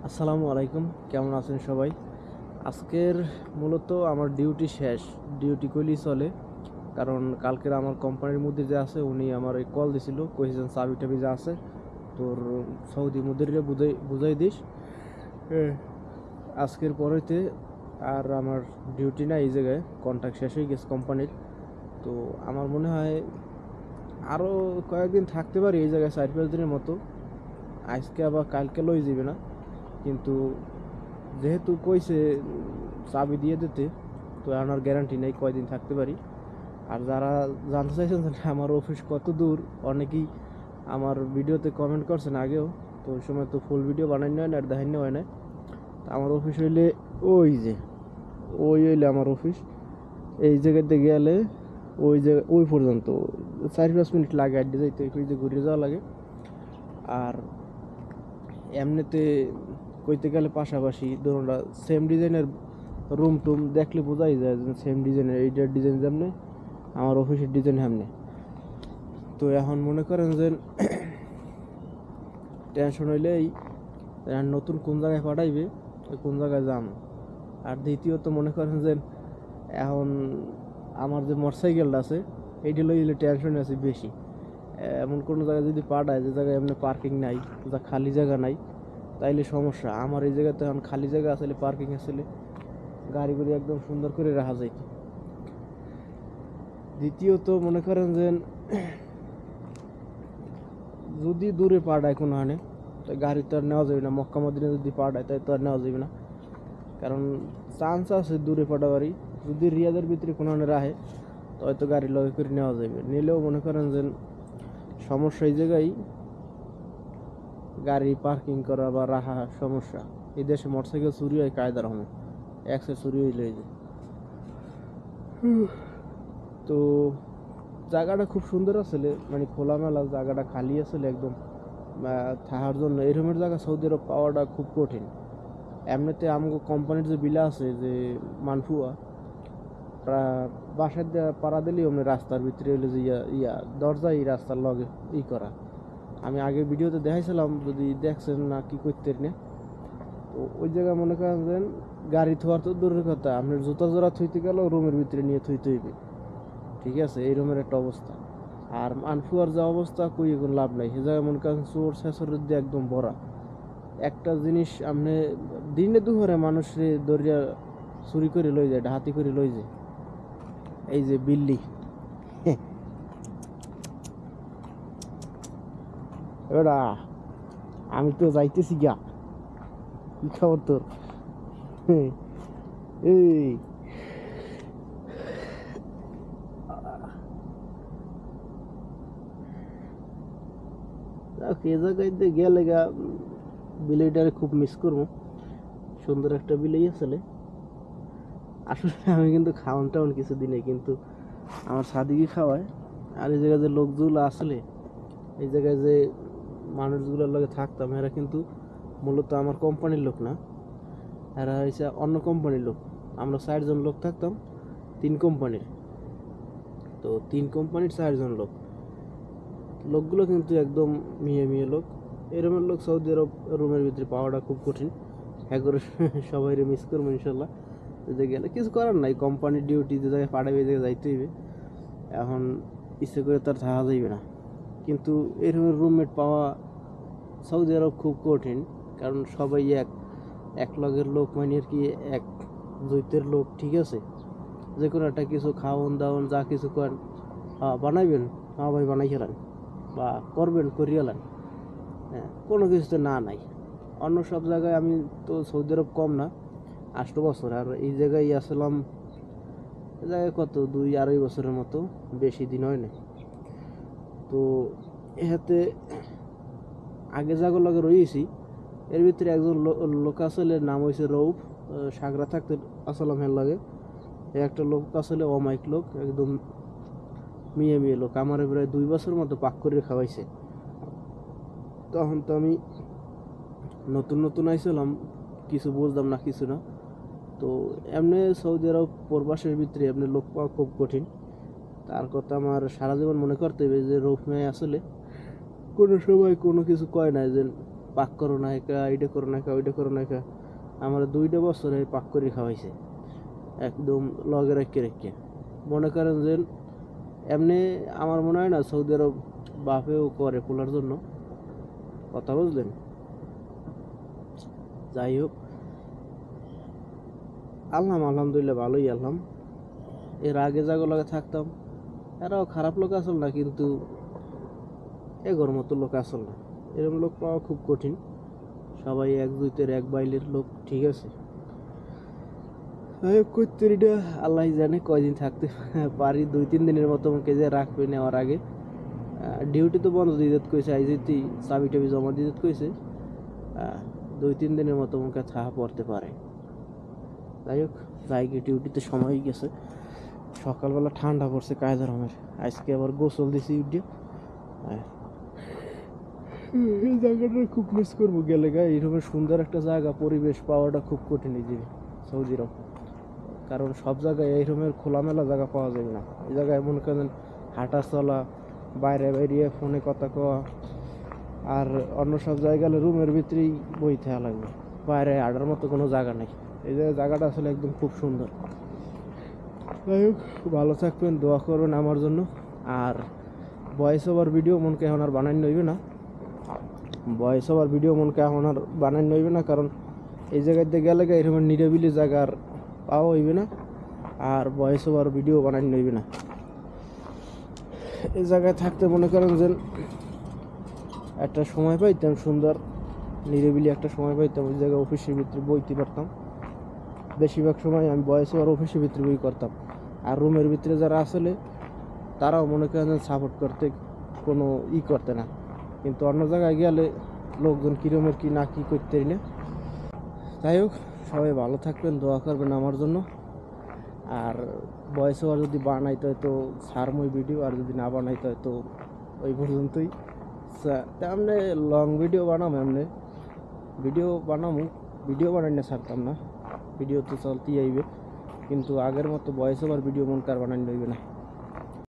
আসসালামু আলাইকুম, কেমন আছেন সবাই? আজকের মূলত আমার ডিউটি শেষ। ডিউটি কইলেই চলে, কারণ কালকের আমার কোম্পানির মধ্যে যে আছে উনি আমার এই কল দিছিল, কইছেন চাবি টাবি যা আছে তোর সৌদি মুদিরে বুঝাই বুঝাই দিস। এ, আজকের পরেতে আর আমার ডিউটি না, এই জায়গায় কন্ট্রাক্ট শেষ হয়ে গেছে কোম্পানির। তো আমার মনে হয় আরও কয়েকদিন থাকতে পারি এই জায়গায়, 4-5 দিনের মতো। আজকে আবার কালকে লই যাবে না, কিন্তু যেহেতু কইছে চাবি দিয়ে দিতে, তো আমার গ্যারান্টি নেই কয়দিন থাকতে পারি। আর যারা জানতে চাইছেন যে আমার অফিস কত দূর, অনেকেই আমার ভিডিওতে কমেন্ট করছেন আগেও। তো ওই সময় তো ফুল ভিডিও বানাই হয় না আর দেখাই হয় না। তো আমার অফিস হইলে ওই যে ওই হইলে আমার অফিস, এই জায়গাতে গেলে ওই জায়গা ওই পর্যন্ত 4-5 মিনিট লাগে আড্ডে যাইতে, ওই যে ঘুরে যাওয়া লাগে। আর এমনিতে কইতে গেলে পাশাপাশি ধরুন সেম ডিজাইনের রুম টুম দেখলে বোঝাই যায় যে সেম ডিজাইনের, এইটার ডিজাইন যেমনি আমার অফিসের ডিজাইন সামনে। তো এখন মনে করেন যে টেনশন হইলেই নতুন কোন জায়গায় পাঠাইবে, কোন জায়গায় যাম। আর দ্বিতীয়ত মনে করেন যে এখন আমার যে মোটরসাইকেলটা আছে এইটা লইলে টেনশন আছে বেশি। এমন কোনো জায়গায় যদি পাঠায় যে জায়গায় এমনি পার্কিং নাই, যা খালি জায়গা নাই, তাইলে সমস্যা। আমার এই জায়গাতে এখন খালি জায়গা আসলে, পার্কিং আসলে, গাড়িগুলি একদম সুন্দর করে রাখা যায়। দ্বিতীয়ত মনে করেন যে যদি দূরে পাঠায় কোনো হানে, তো গাড়ি তো আর নেওয়া যাবে না। মক্কা মদিনা যদি পাঠায় তাই তো আর নেওয়া যাবে না, কারণ চান্স আছে দূরে পাঠাবারই। যদি রিয়াদের ভিতরে কোনো হানে রাখে তো হয়তো গাড়ি লগে করে নেওয়া যাবে, নিলেও মনে করেন যে সমস্যা এই জায়গায় গাড়ি পার্কিং করা বা রাখা সমস্যা। এই দেশে মোটরসাইকেল চুরি হয় কায়দার হবে, একশো চুরি হইলে যে। তো জায়গাটা খুব সুন্দর আসলে, মানে খোলামেলা জায়গাটা, খালি আসলে একদম থাকার জন্য। এরকমের জায়গা সৌদি আরব পাওয়াটা খুব কঠিন। এমনিতে আমাকে কোম্পানির যে বিলা আছে যে মানফুয়া, বাসায় পাড়া দিলেই অমনি রাস্তার ভিতরে হইলে যে দরজাই রাস্তার লগে করা। আমি আগে ভিডিওতে দেখাইছিলাম, যদি দেখছেন না কি করতে না। তো ওই জায়গায় মনে করেন যে গাড়ি থোয়ার তো দূরের কথা, আপনার জুতা জোড়া থইতে গেলেও রুমের ভিতরে নিয়ে থইতে হইবে। ঠিক আছে, এই রুমের একটা অবস্থা। আর আনফুয়ার যা অবস্থা, কই এখন লাভ নাই। সে জায়গায় মনে করেন চোর শেষরের দিয়ে একদম ভরা। একটা জিনিস আপনি দিনে দুপুরে মানুষরে দরিয়া চুরি করে লই যায়, ডাহাতি করে লই যায়। এই যে বিল্লি এবার আমি তো যাইতেছি গা, কি খবর তোর? এই এ জায়গায় গেলে গা বিলেইটারে খুব মিস করবো। সুন্দর একটা বিলেই আসলে। আসলে আমি কিন্তু খাওয়ান টাওয়ান কিছু দিনে, কিন্তু আমার সাদিকে খাওয়ায়। আর এই জায়গায় যে লোকগুলো আসলে, এই জায়গায় যে মানুষগুলোর লগে থাকতাম, এরা কিন্তু মূলত আমার কোম্পানির লোক না, এরা হচ্ছে অন্য কোম্পানির লোক। আমরা 4 জন লোক থাকতাম 3 কোম্পানির। তো 3 কোম্পানির 4 জন লোক, লোকগুলো কিন্তু একদম মিয়ে মিয়ে লোক। এরকমের লোক সৌদি আরব রুমের ভিতরে পাওয়াটা খুব কঠিন। হ্যাঁ করে সবাই মিস করবো ইনশাল্লাহ। যে গেলে কিছু করার নাই, কোম্পানির ডিউটি যে জায়গায় পাঠাবে, এই জায়গায় যাইতে হইবে। এখন ইচ্ছে করে তার থাকা যাইবে না। কিন্তু এরকমের রুমমেট পাওয়া সৌদি আরব খুব কঠিন, কারণ সবাই এক লগের লোক, মানে আর কি এক জৈতের লোক। ঠিক আছে, যে কোনো একটা কিছু খাওয়ান দাওয়ান যা কিছু করেন, বানাইবেন, হ্যাঁ ভাই বানাই খেলেন, বা করবেন করিয়ালেন। হ্যাঁ, কোনো কিছুতে না নাই। অন্য সব জায়গায় আমি তো সৌদি আরব কম না 8 বছর, আর এই জায়গায় আসলাম এই জায়গায় কত 2-2.5 বছরের মতো, বেশি দিন হয় না। তো এতে আগে যাগো লগে রয়েছি, এর ভিতরে একজন লোক আসলে নাম হয়েছে রৌফ। সাগরা থাকতে আসলাম হের লাগে। একটা লোক আসলে অমাইক লোক, একদম মিয়ে মিয়ে লোক। আমার প্রায় 2 বছর মতো পাক করে খাওয়াইছে। তখন তো আমি নতুন নতুন আইছিলাম, কিছু বুঝলাম না, কিছু না। তো এমনি সৌদি আরব প্রবাসের ভিতরে এমনি লোক পাওয়া খুব কঠিন। তার কথা আমার সারা জীবন মনে করতে হবে যে রৌফ মেয়ে আসলে কোনো সময় কোনো কিছু কয় না যে পাক করো না একা, এইটা করো না একা, ওইটা করো না একা। আমার 2টা বছরে পাক করে খাওয়াইছে একদম লগে রেখে রেখে। মনে করেন যে এমনি আমার মনে হয় না সৌদি আরব বাপেও করে পোলার জন্য, কথা বুঝলেন। যাই হোক, আলহামদুলিল্লাহ ভালোই আলহাম। এর আগে যাগুলোকে থাকতাম এরাও খারাপ লোক আসল না, কিন্তু এগোর মতো লোক আসল না। এরকম লোক পাওয়া খুব কঠিন। সবাই এক দুইতের এক বাইলের লোক, ঠিক আছে। কইতেরিটা আল্লাহ জানে কয়দিন থাকতে পারি। 2-3 দিনের মতো আমাকে যে রাখবে নেওয়ার আগে। ডিউটি তো বন্ধ দিয়ে দিতে কইছে, আইজিতি চাবি টাবি জমা দিয়ে দিতে কইছে। 2-3 দিনের মতো আমাকে থাকা পড়তে পারে। যাই হোক, যাই গিয়ে ডিউটিতে সময় গেছে। সকালবেলা ঠান্ডা পড়ছে কায়দা রকমের। আজকে আবার গোসল দিছি উঠে। এই জায়গাটা খুব মিস করবো গেলে গা। এইরকম সুন্দর একটা জায়গা পরিবেশ পাওয়াটা খুব কঠিন এই যে সৌদি আরব। কারণ সব জায়গায় এইরকমের খোলামেলা জায়গা পাওয়া যায় না। এই জায়গায় মনে করেন হাঁটা চলা, বাইরে বেরিয়ে ফোনে কথা কওয়া, আর অন্য সব জায়গায় রুমের ভিতরেই বই থাকা লাগবে। বাইরে হাঁটার মতো কোনো জায়গা নেই। এই জায়গাটা আসলে একদম খুব সুন্দর। যাই হোক, ভালো থাকবেন, দোয়া করবেন আমার জন্য। আর ভয়েস ওভার ভিডিও মনকে এখন আর বানাই নইবে না। কারণ এই জায়গাতে গেলে এরকম নিরিবিলি জায়গার পাওয়া হইবে না, আর ভয়েস ওভার ভিডিও বানাই নইবে না। এই জায়গায় থাকতে মনে করেন যে একটা সময় পাইতাম, সুন্দর নিরিবিলি একটা সময় পাইতাম। ওই জায়গায় অফিসের ভিতরে বইতে পারতাম। বেশিরভাগ সময় আমি ভয়েস ওভার অফিসের ভিতরে বই করতাম। আর রুমের ভিতরে যারা আসলে তারাও মনে করেন সাপোর্ট করতে কোনো করতে না। কিন্তু অন্য জায়গায় গেলে লোকজন কীরমের কি না কি করতে না। যাই হোক, সবাই ভালো থাকবেন, দোয়া করবেন আমার জন্য। আর ভয়েস ওভার যদি বানাইতে হয় তো সারময় ভিডিও, আর যদি না বানাইতে হয় তো ওই পর্যন্তই। তেমনি লং ভিডিও বানাবো, ভিডিও বানাই না ছাড়তাম না। ভিডিও তো চলতেই আইবে, কিন্তু আগের মতো ভয়েস ওভার ভিডিও মন কার বানাই নইবে না।